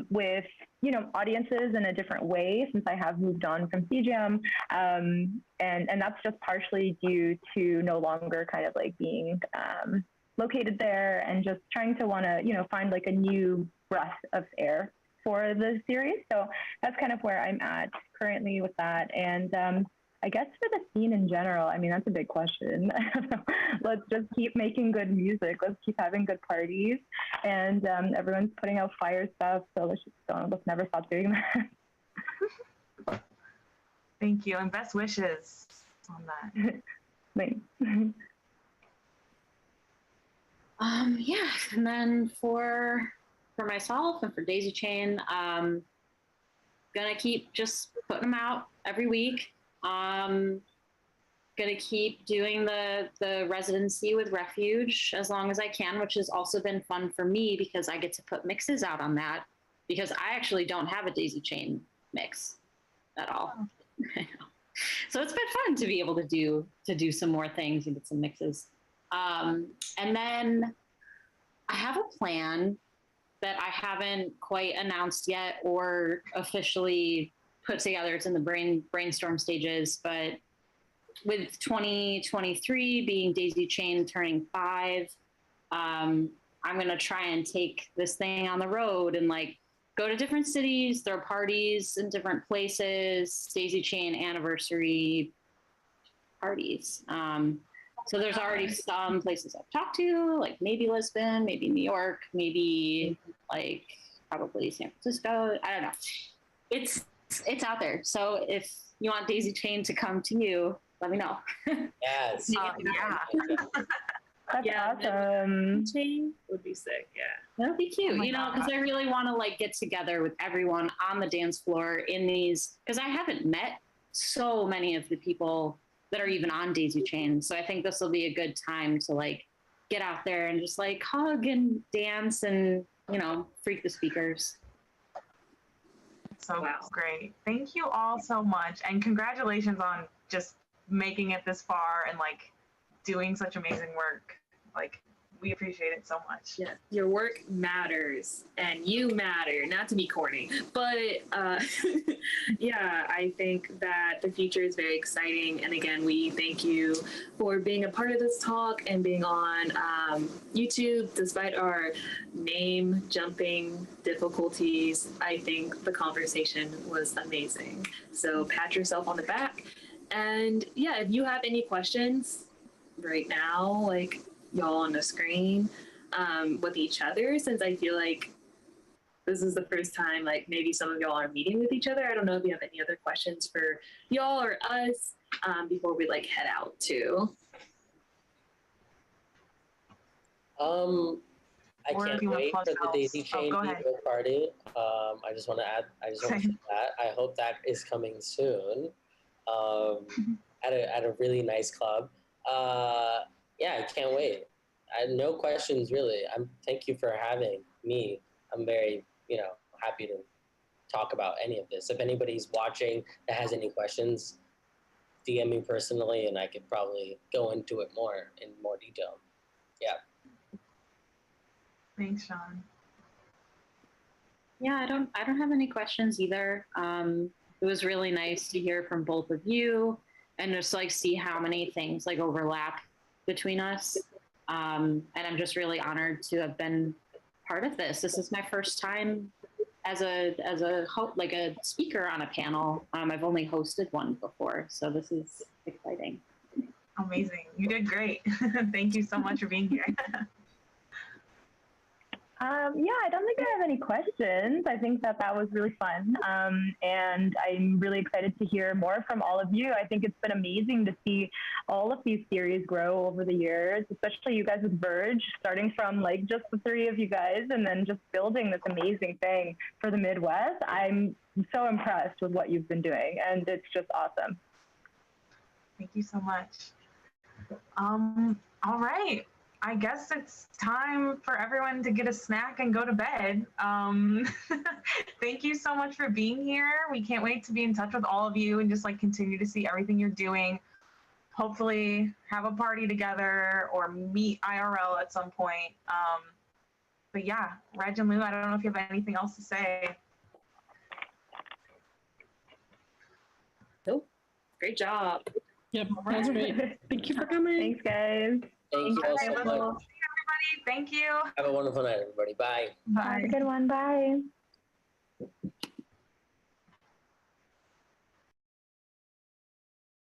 with, you know, audiences in a different way, since I have moved on from CJAM. And that's just partially due to no longer kind of like being located there, and just trying to want to, you know, find like a new breath of air for the series. So that's kind of where I'm at currently with that. And I guess for the scene in general, I mean, that's a big question. Let's just keep making good music. Let's keep having good parties. And everyone's putting out fire stuff. So let's never stop doing that. Thank you. And best wishes on that. Thanks. Yeah, and then for myself and for Daisychain, gonna keep just putting them out every week. Gonna keep doing the residency with Refuge as long as I can, which has also been fun for me because I get to put mixes out on that, because I actually don't have a Daisychain mix at all. So it's been fun to be able to do some more things and get some mixes. And then I have a plan that I haven't quite announced yet or officially put together. It's in the brainstorm stages, but with 2023 being Daisychain turning 5, I'm going to try and take this thing on the road and like go to different cities, throw parties in different places, Daisychain anniversary parties. So there's already some places I've talked to, like maybe Lisbon, maybe New York, maybe like probably San Francisco. I don't know. It's out there. So if you want Daisychain to come to you, let me know. Yes. Yeah. That's awesome. Chain would be sick. Yeah. That'd be cute, Oh you know, because I really want to like get together with everyone on the dance floor in these, because I haven't met so many of the people that are even on Daisychain. So I think this will be a good time to like get out there and just like hug and dance and, you know, freak the speakers. So great. Thank you all so much. And congratulations on just making it this far and like doing such amazing work. Like, we appreciate it so much. Yeah, your work matters and you matter, not to be corny, but yeah, I think that the future is very exciting. And again, we thank you for being a part of this talk and being on YouTube, despite our name jumping difficulties. I think the conversation was amazing. So pat yourself on the back. And yeah, if you have any questions right now, like y'all on the screen, with each other, since I feel like this is the first time, like maybe some of y'all are meeting with each other. I don't know if you have any other questions for y'all or us before we like head out too. I Or if can't you wanna wait close for the out. Daisychain Go ahead. video party. I just want to say that I hope that is coming soon. At a really nice club. Yeah, I can't wait. I have no questions really. Thank you for having me. I'm very, happy to talk about any of this. If anybody's watching that has any questions, DM me personally and I could probably go into it in more detail. Yeah. Thanks, Sean. Yeah, I don't have any questions either. It was really nice to hear from both of you and just like see how many things like overlap between us. And I'm just really honored to have been part of this. This is my first time as a speaker on a panel. I've only hosted one before, so this is exciting. Amazing. You did great. Thank you so much for being here. Yeah, I don't think I have any questions. I think that was really fun. And I'm really excited to hear more from all of you. I think it's been amazing to see all of these series grow over the years, especially you guys with Verge, starting from like just the three of you guys and then just building this amazing thing for the Midwest. I'm so impressed with what you've been doing, and it's just awesome. Thank you so much. All right. I guess it's time for everyone to get a snack and go to bed. Thank you so much for being here. We can't wait to be in touch with all of you and just like continue to see everything you're doing. Hopefully have a party together or meet IRL at some point. But yeah, Reg and Lou, I don't know if you have anything else to say. Nope. Great job. Yep, that was great. Thank you for coming. Thanks, guys. Thank you all so Let's much. see everybody. Thank you. Have a wonderful night, everybody. Bye. Bye. Have a good one. Bye.